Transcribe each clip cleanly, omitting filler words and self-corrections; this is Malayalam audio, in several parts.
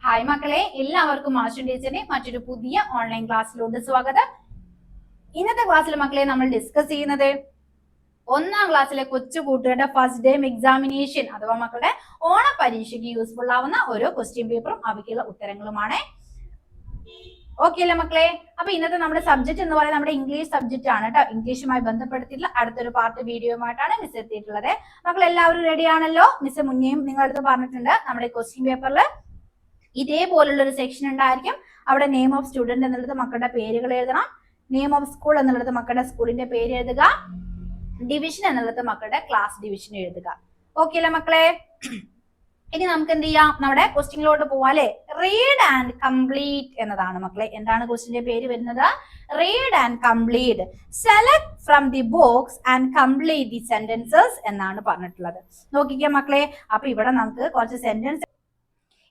ഹായ് മക്കളെ, എല്ലാവർക്കും മാസ്റ്റർ ടീച്ചറിന്റെ മറ്റൊരു പുതിയ ഓൺലൈൻ ക്ലാസ്സിലോട്ട് സ്വാഗതം. ഇന്നത്തെ ക്ലാസ്സിൽ മക്കളെ നമ്മൾ ഡിസ്കസ് ചെയ്യുന്നത് 1ാം ക്ലാസ്സിലെ കൊച്ചു കൂട്ടുകാരുടെ ഫസ്റ്റ് ടൈം എക്സാമിനേഷൻ അഥവാ മക്കളുടെ ഓണ പരീക്ഷയ്ക്ക് യൂസ്ഫുൾ ആവുന്ന ഓരോ ക്വസ്റ്റ്യൻ പേപ്പറും അവയ്ക്കുള്ള ഉത്തരങ്ങളുമാണ്. ഓക്കെ അല്ലേ മക്കളെ? അപ്പൊ ഇന്നത്തെ നമ്മുടെ സബ്ജക്ട് എന്ന് പറയുന്നത് നമ്മുടെ ഇംഗ്ലീഷ് സബ്ജക്റ്റ് ആണ് കേട്ടോ. ഇംഗ്ലീഷുമായി ബന്ധപ്പെടുത്തിയിട്ടുള്ള അടുത്തൊരു പാർട്ട് വീഡിയോയുമായിട്ടാണ് മിസ് എത്തിയിട്ടുള്ളത്. മക്കൾ എല്ലാവരും റെഡി ആണല്ലോ? മിസ് മുന്നേയും നിങ്ങളുടെ അടുത്ത് പറഞ്ഞിട്ടുണ്ട്, നമ്മുടെ ക്വസ്റ്റ്യൻ പേപ്പറിൽ ഇതേപോലുള്ള ഒരു സെക്ഷൻ ഉണ്ടായിരിക്കും. അവിടെ നെയിം ഓഫ് സ്റ്റുഡന്റ് എന്നുള്ളത് മക്കളുടെ പേരുകൾ എഴുതണം, നെയിം ഓഫ് സ്കൂൾ എന്നുള്ളത് മക്കളുടെ സ്കൂളിന്റെ പേര് എഴുതുക, ഡിവിഷൻ എന്നുള്ളത് മക്കളുടെ ക്ലാസ് ഡിവിഷൻ എഴുതുക. ഓക്കെ അല്ലേ മക്കളെ? ഇനി നമുക്ക് എന്ത് ചെയ്യാം, നമ്മുടെ ക്വസ്റ്റ്യനിലോട്ട് പോവാല്ലേ. റീഡ് ആൻഡ് കംപ്ലീറ്റ് എന്നതാണ് മക്കളെ. എന്താണ് ക്വസ്റ്റ്യന്റെ പേര് വരുന്നത്? Read and complete. Select from the box and complete the sentences എന്നാണ് പറഞ്ഞിട്ടുള്ളത്. നോക്കിക്കേ മക്കളെ, അപ്പൊ ഇവിടെ നമുക്ക് കുറച്ച് സെന്റൻസ്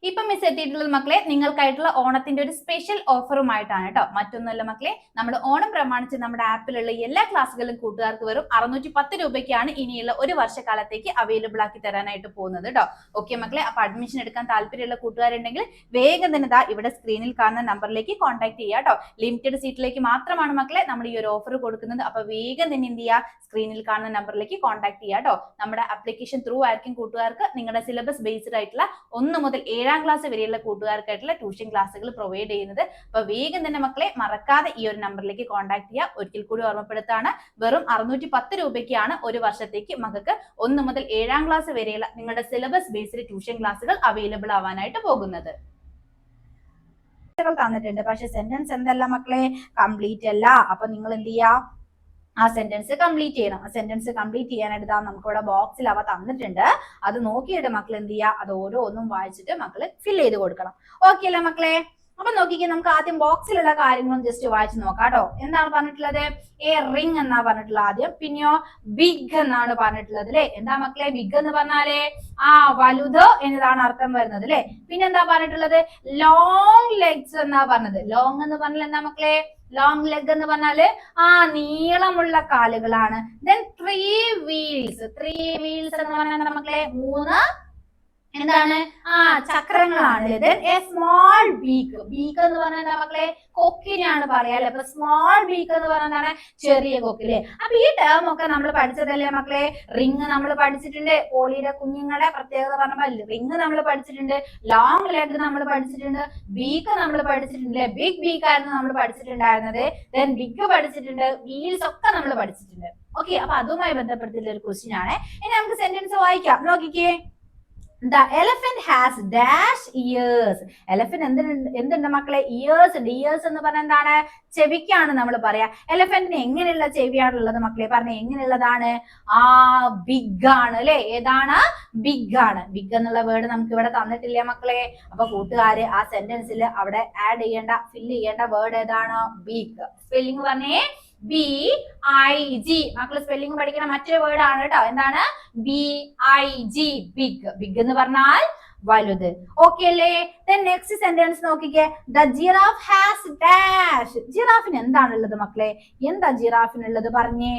ഇപ്പം മിസ് എത്തിയിട്ടുള്ളത് മക്കളെ നിങ്ങൾക്കായിട്ടുള്ള ഓണത്തിന്റെ ഒരു സ്പെഷ്യൽ ഓഫറുമായിട്ടാണ് കേട്ടോ. മറ്റൊന്നുമല്ല മക്കളെ, നമ്മുടെ ഓണം പ്രമാണിച്ച് നമ്മുടെ ആപ്പിലുള്ള എല്ലാ ക്ലാസ്സുകളും കൂട്ടുകാർക്ക് വെറും 610 രൂപയ്ക്കാണ് ഇനിയുള്ള ഒരു വർഷക്കാലത്തേക്ക് അവൈലബിൾ ആക്കി തരാനായിട്ട് പോകുന്നത് കേട്ടോ. ഓക്കെ മക്കളെ, അപ്പൊ അഡ്മിഷൻ എടുക്കാൻ താല്പര്യമുള്ള കൂട്ടുകാരുണ്ടെങ്കിൽ വേഗം തന്നെ ഇവിടെ സ്ക്രീനിൽ കാണുന്ന നമ്പറിലേക്ക് കോൺടാക്ട് ചെയ്യുക കേട്ടോ. ലിമിറ്റഡ് സീറ്റിലേക്ക് മാത്രമാണ് മക്കളെ നമ്മൾ ഈ ഒരു ഓഫർ കൊടുക്കുന്നത്. അപ്പൊ വേഗം തന്നെ എന്ത് ചെയ്യുക, സ്ക്രീനിൽ കാണുന്ന നമ്പറിലേക്ക് കോൺടാക്ട് ചെയ്യുക കേട്ടോ. നമ്മുടെ ആപ്ലിക്കേഷൻ ത്രൂ ആയിരിക്കും കൂട്ടുകാർക്ക് നിങ്ങളുടെ സിലബസ് ബേസ്ഡ് ആയിട്ടുള്ള 1 മുതൽ 7ാം ക്ലാസ് വരെയുള്ള കൂട്ടുകാർക്കായിട്ടുള്ള ട്യൂഷൻ ക്ലാസ്സുകൾ പ്രൊവൈഡ് ചെയ്യുന്നത്. അപ്പൊ വേഗം തന്നെ മക്കളെ മറക്കാതെ ഈ ഒരു നമ്പറിലേക്ക് കോൺടാക്ട് ചെയ്യുക. ഒരിക്കൽ കൂടി ഓർമ്മപ്പെടുത്താണ്, വെറും 610 രൂപയ്ക്കാണ് ഒരു വർഷത്തേക്ക് മക്കൾക്ക് 1 മുതൽ 7ാം ക്ലാസ് വരെയുള്ള നിങ്ങളുടെ സിലബസ് ബേസ്ഡ് ട്യൂഷൻ ക്ലാസ്സുകൾ അവൈലബിൾ ആവാനായിട്ട് പോകുന്നത്. തന്നിട്ടുണ്ട്, പക്ഷെ സെന്റൻസ് എന്തല്ല മക്കളെ, കംപ്ലീറ്റ് അല്ല. അപ്പൊ നിങ്ങൾ എന്ത് ചെയ്യാ, ആ സെന്റൻസ് കംപ്ലീറ്റ് ചെയ്യണം. ആ സെന്റൻസ് കംപ്ലീറ്റ് ചെയ്യാനായിട്ട് നമുക്ക് ഇവിടെ ബോക്സിൽ അവ തന്നിട്ടുണ്ട്. അത് നോക്കിയിട്ട് മക്കൾ എന്ത് ചെയ്യുക, അത് ഓരോന്നും വായിച്ചിട്ട് മക്കള് ഫിൽ ചെയ്ത് കൊടുക്കണം. ഓക്കെ അല്ലേ മക്കളെ? അപ്പൊ നോക്കിക്കേ, നമുക്ക് ആദ്യം ബോക്സിലുള്ള കാര്യങ്ങളും ജസ്റ്റ് വായിച്ചു നോക്കാം കേട്ടോ. എന്താണ് പറഞ്ഞിട്ടുള്ളത്? എ റിംഗ് എന്നാ പറഞ്ഞിട്ടുള്ളത് ആദ്യം. പിന്നെയോ ബിഗ് എന്നാണ് പറഞ്ഞിട്ടുള്ളത് അല്ലെ. എന്താ മക്കളെ ബിഗ് എന്ന് പറഞ്ഞാല്? വലുത് എന്നതാണ് അർത്ഥം വരുന്നത് അല്ലെ. പിന്നെ എന്താ പറഞ്ഞിട്ടുള്ളത്? ലോങ് ലെഗ്സ് എന്നാ പറഞ്ഞത്. ലോങ് എന്ന് പറഞ്ഞാൽ എന്താ മക്കളെ? ലോങ് ലെഗ് എന്ന് പറഞ്ഞാല് നീളമുള്ള കാലുകളാണ്. Then 3 wheels. 3 വീൽസ് എന്ന് പറഞ്ഞാൽ മക്കളെ 3 എന്താണ് ചക്രങ്ങളാണ്. Then a small beak. Beak എന്ന് പറഞ്ഞാൽ മക്കളെ കൊക്കിനെയാണ് പറയാല്ലേ. അപ്പൊ സ്മോൾ ബീക്ക് എന്ന് പറഞ്ഞാൽ ചെറിയ കൊക്കില്ലേ. അപ്പൊ ഈ ടേം ഒക്കെ നമ്മൾ പഠിച്ചതല്ലേ മക്കളെ. റിങ് നമ്മൾ പഠിച്ചിട്ടുണ്ട്. പോളിയുടെ കുഞ്ഞുങ്ങളുടെ പ്രത്യേകത പറഞ്ഞാൽ റിങ് നമ്മൾ പഠിച്ചിട്ടുണ്ട്, ലോങ് ലെഗ് നമ്മൾ പഠിച്ചിട്ടുണ്ട്, ബീക്ക് നമ്മൾ പഠിച്ചിട്ടുണ്ട്, ബിഗ് ബീക്ക് ആയിരുന്നു നമ്മൾ പഠിച്ചിട്ടുണ്ടായിരുന്നത്. ദെൻ ബിഗ് പഠിച്ചിട്ടുണ്ട്, വീൽസ് ഒക്കെ നമ്മൾ പഠിച്ചിട്ടുണ്ട്. ഓക്കെ, അപ്പൊ അതുമായി ബന്ധപ്പെടുത്തിയുള്ള ഒരു ക്വസ്റ്റ്യൻ ആണ്. ഇനി നമുക്ക് സെന്റൻസ് വായിക്കാം. നോക്കിക്കേ. The elephant has dash ears. Elephant എന്തുണ്ട് മക്കളെ? ഇയേഴ്സ് ഉണ്ട്. ഇയേഴ്സ് എന്ന് പറഞ്ഞാൽ എന്താണ്? ചെവിക്കാണ് നമ്മൾ പറയാ. എലഫന്റിന് എങ്ങനെയുള്ള ചെവിയാണുള്ളത് മക്കളെ? പറഞ്ഞ എങ്ങനെയുള്ളതാണ്? ബിഗ് ആണ് അല്ലെ. ഏതാണ്? ബിഗ് ആണ്. ബിഗ് എന്നുള്ള വേർഡ് നമുക്ക് ഇവിടെ തന്നിട്ടില്ല മക്കളെ. അപ്പൊ കൂട്ടുകാര് ആ സെന്റൻസിൽ അവിടെ ആഡ് ചെയ്യേണ്ട, ഫില്ല് ചെയ്യേണ്ട വേർഡ് ഏതാണ്? ബിഗ്. സ്പെല്ലിംഗ് പറഞ്ഞേ, BIG. മക്കള് സ്പെല്ലിംഗ് പഠിക്കുന്ന മറ്റൊരു വേർഡ് ആണ് കേട്ടോ. എന്താണ്? BIG. ബിഗ്. ബിഗ് എന്ന് പറഞ്ഞാൽ വലുത്. ഓക്കെ അല്ലേ? നെക്സ്റ്റ് സെന്റൻസ് നോക്കിക്കേ. The giraffe has dash. ജിറാഫിന് എന്താണുള്ളത് മക്കളെ? എന്താ ജിറാഫിനുള്ളത്? പറഞ്ഞേ,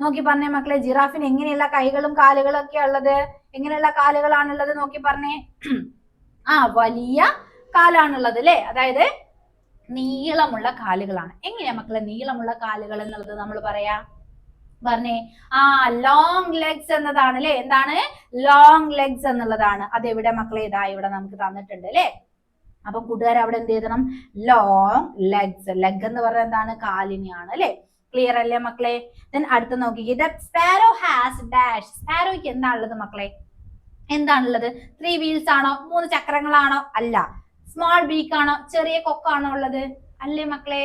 നോക്കി പറഞ്ഞേ മക്കളെ. ജിറാഫിന് എങ്ങനെയുള്ള കൈകളും കാലുകളും ഒക്കെ ഉള്ളത്? എങ്ങനെയുള്ള കാലുകളാണുള്ളത്? നോക്കി പറഞ്ഞേ. വലിയ കാലാണുള്ളത് അല്ലെ. അതായത് നീളമുള്ള കാലുകളാണ്. എങ്ങനെയാ മക്കളെ നീളമുള്ള കാലുകൾ എന്നുള്ളത് നമ്മൾ പറയാ? പറഞ്ഞേ. ലോങ് ലെഗ്സ് എന്നതാണ് അല്ലെ. എന്താണ്? ലോങ് ലെഗ്സ് എന്നുള്ളതാണ്. അതെവിടെ മക്കളെ? ഇതാ ഇവിടെ നമുക്ക് തന്നിട്ടുണ്ട് അല്ലെ. അപ്പൊ കൂട്ടുകാർ അവിടെ എന്ത് ചെയ്യണം? Long legs. ലെഗ് എന്ന് പറയുന്നത് എന്താണ്? കാലിനെയാണ് അല്ലെ. ക്ലിയർ അല്ലേ മക്കളെ? ദെൻ അടുത്ത് നോക്കിക്കേ. The sparrow has dash. സ്പാരോയ്ക്ക് എന്താണുള്ളത് മക്കളെ? എന്താണുള്ളത്? 3 വീൽസ് ആണോ? 3 ചക്രങ്ങളാണോ? അല്ല. സ്മോൾ ബീക്ക് ആണോ? ചെറിയ കൊക്കാണോ ഉള്ളത്? അല്ലേ മക്കളെ?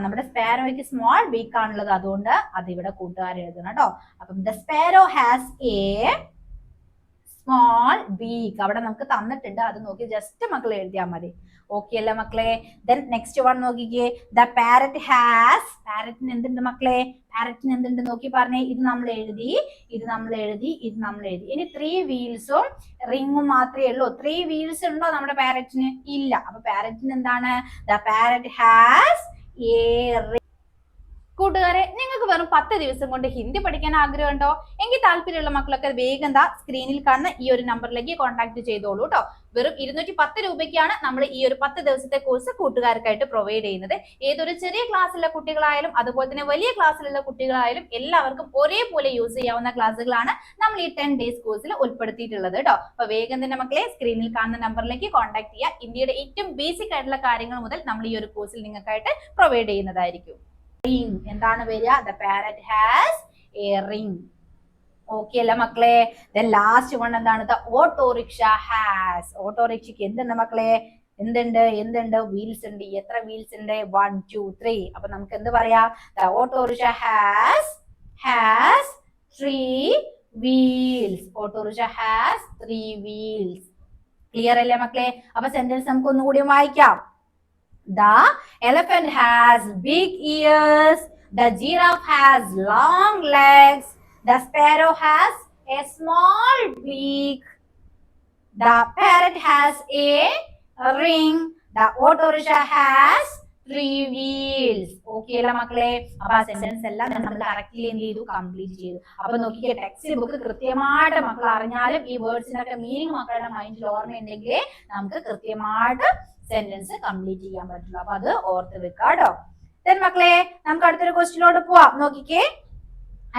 നമ്മുടെ സ്പാരോയ്ക്ക് സ്മോൾ ബീക്ക് ആണുള്ളത്. അതുകൊണ്ട് അത് ഇവിടെ കൂട്ടുകാർ എഴുതണം കേട്ടോ. അപ്പം the sparrow has A small beak അവിടെ നമുക്ക് തന്നിട്ടുണ്ട്. അത് നോക്കി ജസ്റ്റ് മക്കൾ എഴുതിയാൽ മതി. ഓക്കെ അല്ലേ മക്കളെ? ദെൻ നെക്സ്റ്റ് വൺ നോക്കിക്കേ. The parrot has. പാരറ്റിന് എന്തുണ്ട് മക്കളെ? പാരറ്റിന് എന്തുണ്ട് നോക്കി പറഞ്ഞേ. ഇത് നമ്മൾ എഴുതി, ഇത് നമ്മൾ എഴുതി, ഇത് നമ്മൾ എഴുതി. ഇനി 3 വീൽസും റിങ്ങും മാത്രമേ ഉള്ളൂ. 3 വീൽസ് ഉണ്ടോ നമ്മുടെ പാരറ്റിന്? ഇല്ല. അപ്പൊ പാരറ്റിന് എന്താണ്? The parrot has A ring. കൂട്ടുകാരെ, നിങ്ങൾക്ക് വെറും 10 ദിവസം കൊണ്ട് ഹിന്ദി പഠിക്കാൻ ആഗ്രഹമുണ്ടോ? എങ്കിൽ താല്പര്യമുള്ള മക്കളൊക്കെ വേഗം സ്ക്രീനിൽ കാണുന്ന ഈ ഒരു നമ്പറിലേക്ക് കോൺടാക്ട് ചെയ്തോളൂ കേട്ടോ. വെറും 210 രൂപയ്ക്കാണ് നമ്മൾ ഈ ഒരു 10 ദിവസത്തെ കോഴ്സ് കൂട്ടുകാർക്കായിട്ട് പ്രൊവൈഡ് ചെയ്യുന്നത്. ഏതൊരു ചെറിയ ക്ലാസ്സിലുള്ള കുട്ടികളായാലും അതുപോലെ തന്നെ വലിയ ക്ലാസ്സിലുള്ള കുട്ടികളായാലും എല്ലാവർക്കും ഒരേപോലെ യൂസ് ചെയ്യാവുന്ന ക്ലാസ്സുകളാണ് നമ്മൾ ഈ 10 ഡേയ്സ് കോഴ്സിൽ ഉൾപ്പെടുത്തിയിട്ടുള്ളത് കേട്ടോ. അപ്പൊ വേഗം തന്നെ മക്കളെ സ്ക്രീനിൽ കാണുന്ന നമ്പറിലേക്ക് കോൺടാക്ട് ചെയ്യുക. ഇന്ത്യയുടെ ഏറ്റവും ബേസിക് ആയിട്ടുള്ള കാര്യങ്ങൾ മുതൽ നമ്മൾ ഈ ഒരു കോഴ്സിൽ നിങ്ങൾക്കായിട്ട് പ്രൊവൈഡ് ചെയ്യുന്നതായിരിക്കും. എന്താണ് വരിക? The parrot has a ring. Okay അല്ല മക്കളെ? The last one എന്താണ്? The auto rickshaw has. ഓട്ടോറിക്ഷയ്ക്ക് എന്തുണ്ട് മക്കളെ? എന്തുണ്ട്? വീൽസ് ഉണ്ട്. എത്ര വീൽസ് ഉണ്ട്? 1 2 3. അപ്പൊ നമുക്ക് എന്ത് പറയാം? The auto rickshaw has 3 wheels. Auto rickshaw has 3 wheels. Clear അല്ലേ മക്കളെ? അപ്പൊ സെന്റൻസ് നമുക്ക് ഒന്നുകൂടി വായിക്കാം. The elephant has big ears. The giraffe has long legs. The sparrow has a small beak. The parrot has a ring. The auto rickshaw has 3 wheels. Okay അല്ല മക്കളെ? അപ്പൊ സെന്റൻസ് എല്ലാം നമ്മൾ കറക്റ്റ്ലി എന്ത് ചെയ്തു? കംപ്ലീറ്റ് ചെയ്തു. അപ്പൊ നോക്കിക്കേ, ടെക്സ്റ്റ് ബുക്ക് കൃത്യമായിട്ട് മക്കൾ അറിഞ്ഞാലും ഈ വേർഡ്സിനൊക്കെ മീനിങ് മക്കളുടെ മൈൻഡിൽ ഓർമ്മയുണ്ടെങ്കിൽ നമുക്ക് കൃത്യമായിട്ട് സെന്റൻസ് കംപ്ലീറ്റ് ചെയ്യാൻ പറ്റുള്ളൂ. അപ്പൊ അത് ഓർത്ത് വെക്കാം കേട്ടോ. ദെൻ മക്കളെ, നമുക്ക് അടുത്തൊരു ക്വസ്റ്റ്യനിലോട്ട് പോവാം. നോക്കിക്കേ,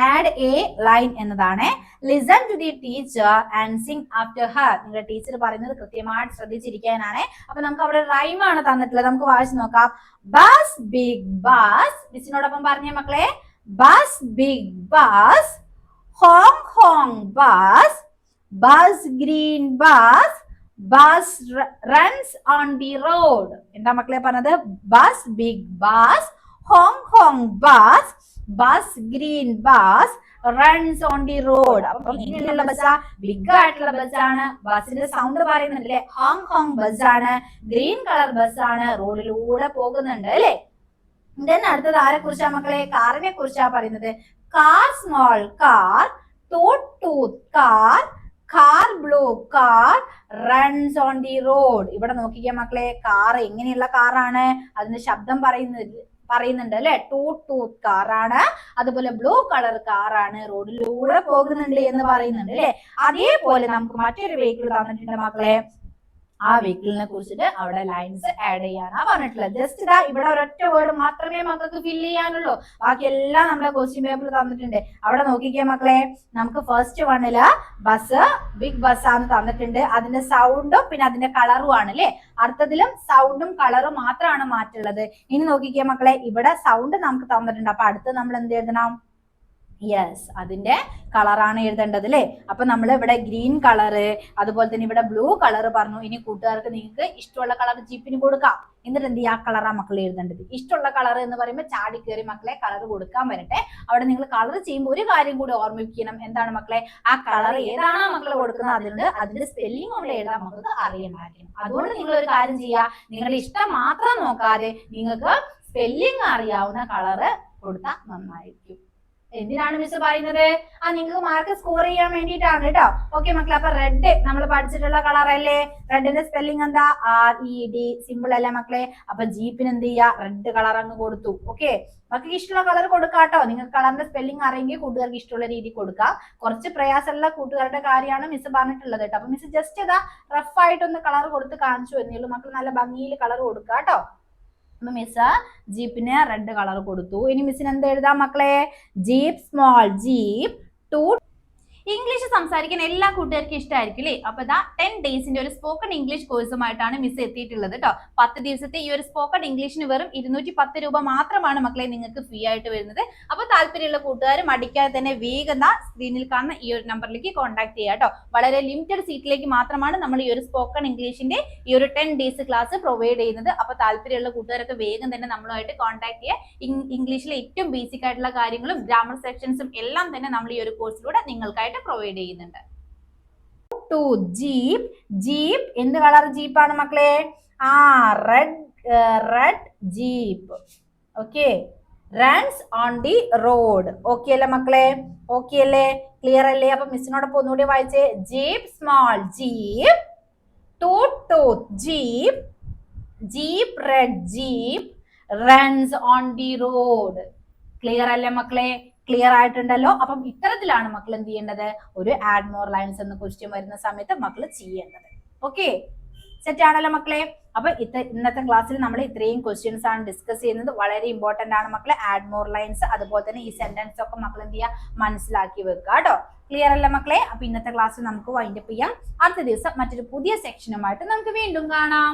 ആഡ് എ ലൈൻ എന്നതാണ്. Listen to the teacher and sing after her. നിങ്ങളുടെ ടീച്ചർ പറയുന്നത് കൃത്യമായിട്ട് ശ്രദ്ധിച്ചിരിക്കാനാണ്. അപ്പൊ നമുക്ക് അവിടെ റൈം ആണ് തന്നിട്ടുള്ളത്. നമുക്ക് വായിച്ചു നോക്കാം. Bus big bus. മിസ്സിനോടൊപ്പം പറഞ്ഞേ മക്കളെ. Bus big bus. Honk honk bus. Bus green bus. Bus runs on the road. എന്താ മക്കളെ പറഞ്ഞത്? Bus big bus, honk honk bus, bus green bus, runs on the road. അപ്പൊ ഇങ്ങനെയുള്ള ബസ്സാ? ബിഗ് ആയിട്ടുള്ള ബസ്സാണ്. ബസ്സിന്റെ സൗണ്ട് പറയുന്നുണ്ടല്ലേ? ഹോങ് ഹോങ് ബസ്സാണ്. ഗ്രീൻ കളർ ബസ്സാണ്. റോഡിലൂടെ പോകുന്നുണ്ട് അല്ലെ? ദെൻ അടുത്തത് ആരെ കുറിച്ചാ മക്കളെ? കാറിനെ കുറിച്ചാ പറയുന്നത്. Car small car, tooth tooth car, car blue car, runs on the road. ഇവിടെ നോക്കിക്കേ മക്കളെ, കാർ എങ്ങനെയുള്ള കാറാണ്? അതിന്റെ ശബ്ദം പറയുന്നുണ്ട് അല്ലെ? ടൂത്ത് ടൂത്ത് കാറാണ്. അതുപോലെ ബ്ലൂ കളർ കാറാണ്. റോഡിലൂടെ പോകുന്നുണ്ട് എന്ന് പറയുന്നുണ്ട് അല്ലെ? അതേപോലെ നമുക്ക് മറ്റൊരു വെഹിക്കിൾ തന്നിട്ടുണ്ട് മക്കളെ. ആ വെഹിക്കിളിനെ കുറിച്ചിട്ട് അവിടെ ലൈൻസ് ആഡ് ചെയ്യാനാ പറഞ്ഞിട്ടുള്ളത്. ജസ്റ്റ് ഇതാ ഇവിടെ ഒരൊറ്റ വേർഡ് മാത്രമേ മക്കൾക്ക് ഫില്ല് ചെയ്യാനുള്ളൂ. ബാക്കിയെല്ലാം നമ്മുടെ ക്വസ്റ്റ്യൻ പേപ്പറിൽ തന്നിട്ടുണ്ട്. അവിടെ നോക്കിക്കേ മക്കളെ, നമുക്ക് ഫസ്റ്റ് വണ്ണില് ബസ് ബിഗ് ബസ് ആണെന്ന് തന്നിട്ടുണ്ട്. അതിന്റെ സൗണ്ടും പിന്നെ അതിന്റെ കളറും ആണ് അല്ലെ? അടുത്തതിലും സൗണ്ടും കളറും മാത്രമാണ് മാറ്റുള്ളത്. ഇനി നോക്കിക്കേ മക്കളെ, ഇവിടെ സൗണ്ട് നമുക്ക് തന്നിട്ടുണ്ട്. അപ്പൊ അടുത്ത് നമ്മൾ എന്ത് എഴുതണം? യെസ്, അതിന്റെ കളറാണ് എഴുതേണ്ടത് അല്ലെ? അപ്പൊ നമ്മൾ ഇവിടെ ഗ്രീൻ കളറ്, അതുപോലെ തന്നെ ഇവിടെ ബ്ലൂ കളർ പറഞ്ഞു. ഇനി കൂട്ടുകാർക്ക് നിങ്ങൾക്ക് ഇഷ്ടമുള്ള കളർ ജീപ്പിന് കൊടുക്കാം. എന്നിട്ട് എന്ത് ചെയ്യുക? ആ കളറാ മക്കൾ എഴുതേണ്ടത്. ഇഷ്ടമുള്ള കളർ എന്ന് പറയുമ്പോൾ ചാടി കയറി മക്കളെ കളർ കൊടുക്കാൻ വരട്ടെ. അവിടെ നിങ്ങൾ കളർ ചെയ്യുമ്പോൾ ഒരു കാര്യം കൂടി ഓർമ്മിപ്പിക്കണം. എന്താണ് മക്കളെ? ആ കളർ ഏതാണോ മക്കൾ കൊടുക്കുന്നത് അതിന്റെ സ്പെല്ലിംഗ് അവിടെ എഴുതാൻ നമുക്ക് അറിയണ്ടായിരിക്കും. അതുകൊണ്ട് നിങ്ങൾ ഒരു കാര്യം ചെയ്യുക, നിങ്ങളുടെ ഇഷ്ടം മാത്രം നോക്കാതെ നിങ്ങൾക്ക് സ്പെല്ലിംഗ് അറിയാവുന്ന കളറ് കൊടുത്താൽ നന്നായിരിക്കും. എന്തിനാണ് മിസ് പറയുന്നത്? നിങ്ങൾക്ക് മാർക്ക് സ്കോർ ചെയ്യാൻ വേണ്ടിയിട്ടാണ് കേട്ടോ. ഓക്കെ മക്കളെ, അപ്പൊ റെഡ് നമ്മൾ പഠിച്ചിട്ടുള്ള കളർ അല്ലേ? റെഡിന്റെ സ്പെല്ലിംഗ് എന്താ? RED. സിമ്പിൾ അല്ലേ മക്കളെ? അപ്പൊ ജീപ്പിന് എന്ത് ചെയ്യാ? റെഡ് കളർ അങ്ങ് കൊടുത്തു. ഓക്കെ, മക്കൾക്ക് ഇഷ്ടമുള്ള കളർ കൊടുക്കാട്ടോ. നിങ്ങൾക്ക് കളറിന്റെ സ്പെല്ലിംഗ് അറിയെങ്കിൽ കൂട്ടുകാർക്ക് ഇഷ്ടമുള്ള രീതി കൊടുക്കാം. കുറച്ച് പ്രയാസമുള്ള കൂട്ടുകാരുടെ കാര്യമാണ് മിസ് പറഞ്ഞിട്ടുള്ളത് കേട്ടോ. അപ്പൊ മിസ് ജസ്റ്റ് ഇതാ റഫ് ആയിട്ടൊന്ന് കളർ കൊടുത്ത് കാണിച്ചു എന്നേ ഉള്ളൂ. മക്കൾ നല്ല ഭംഗിയിൽ കളർ കൊടുക്കുക കേട്ടോ. മിസ് ജീപ്പിന് റെഡ് കളർ കൊടുത്തു. ഇനി മിസ്സിന് എന്ത് എഴുതാം മക്കളെ? Jeep small jeep, two. English സംസാരിക്കാൻ എല്ലാ കൂട്ടുകാർക്കും ഇഷ്ടമായിരിക്കും അല്ലേ? അപ്പൊ ഇതാ 10 ഡേയ്സിന്റെ ഒരു സ്പോക്കൺ ഇംഗ്ലീഷ് കോഴ്സുമായിട്ടാണ് മിസ് എത്തിയിട്ടുള്ളത് കേട്ടോ. 10 ദിവസത്തെ ഈ ഒരു സ്പോക്കൺ ഇംഗ്ലീഷിന് വെറും 210 രൂപ മാത്രമാണ് മക്കളെ നിങ്ങൾക്ക് ഫ്രീ ആയിട്ട് വരുന്നത്. അപ്പൊ താല്പര്യമുള്ള കൂട്ടുകാർ മടിക്കാതെ തന്നെ വേഗം സ്ക്രീനിൽ കാണുന്ന ഈ ഒരു നമ്പറിലേക്ക് കോൺടാക്ട് ചെയ്യുക കേട്ടോ. വളരെ ലിമിറ്റഡ് സീറ്റിലേക്ക് മാത്രമാണ് നമ്മൾ ഈ ഒരു സ്പോക്കൺ ഇംഗ്ലീഷിന്റെ ഈ ഒരു 10 ഡേയ്സ് ക്ലാസ് പ്രൊവൈഡ് ചെയ്യുന്നത്. അപ്പൊ താല്പര്യമുള്ള കൂട്ടുകാരൊക്കെ വേഗം തന്നെ നമ്മളുമായിട്ട് കോൺടാക്ട് ചെയ്യുക. ഇംഗ്ലീഷിലെ ഏറ്റവും ബേസിക് ആയിട്ടുള്ള കാര്യങ്ങളും ഗ്രാമർ സെക്ഷൻസും എല്ലാം തന്നെ നമ്മൾ ഈ ഒരു കോഴ്സിലൂടെ നിങ്ങൾക്കായിട്ട് പ്രൊവൈഡ് ചെയ്യുന്നുണ്ട്. Two jeep. ജീപ്പ് എന്ത് കളർ ജീപ്പാണ് മക്കളെ? Red jeep. Okay, runs on the road. Okay അല്ലേ മക്കളെ? ഓക്കെ അല്ലേ? ക്ലിയർ അല്ലേ? അപ്പൊ മിസ്സിനോടൊപ്പം ഒന്നുകൂടി വായിച്ചേ. Jeep small jeep, tooth tooth jeep, jeep red jeep, runs on the road. Clear അല്ലേ മക്കളെ? ക്ലിയർ ആയിട്ടുണ്ടല്ലോ. അപ്പം ഇത്തരത്തിലാണ് മക്കൾ എന്ത് ചെയ്യേണ്ടത്? ഒരു ആഡ് മോർ ലൈൻസ് എന്ന ക്വസ്റ്റ്യൻ വരുന്ന സമയത്ത് മക്കൾ ചെയ്യേണ്ടത്. ഓക്കെ, സെറ്റ് ആണല്ലോ മക്കളെ? അപ്പൊ ഇന്നത്തെ ക്ലാസ്സിൽ നമ്മൾ ഇത്രയും ക്വസ്റ്റ്യൻസ് ആണ് ഡിസ്കസ് ചെയ്യുന്നത്. വളരെ ഇമ്പോർട്ടന്റ് ആണ് മക്കളെ ആഡ് മോർ ലൈൻസ്. അതുപോലെ തന്നെ ഈ സെന്റൻസ് ഒക്കെ മക്കൾ എന്ത് ചെയ്യുക? മനസ്സിലാക്കി വെക്കുക കേട്ടോ. ക്ലിയർ അല്ല മക്കളെ? അപ്പൊ ഇന്നത്തെ ക്ലാസ്സിൽ നമുക്ക് വൈൻഡപ്പ് ചെയ്യാം. അടുത്ത ദിവസം മറ്റൊരു പുതിയ സെക്ഷനുമായിട്ട് നമുക്ക് വീണ്ടും കാണാം.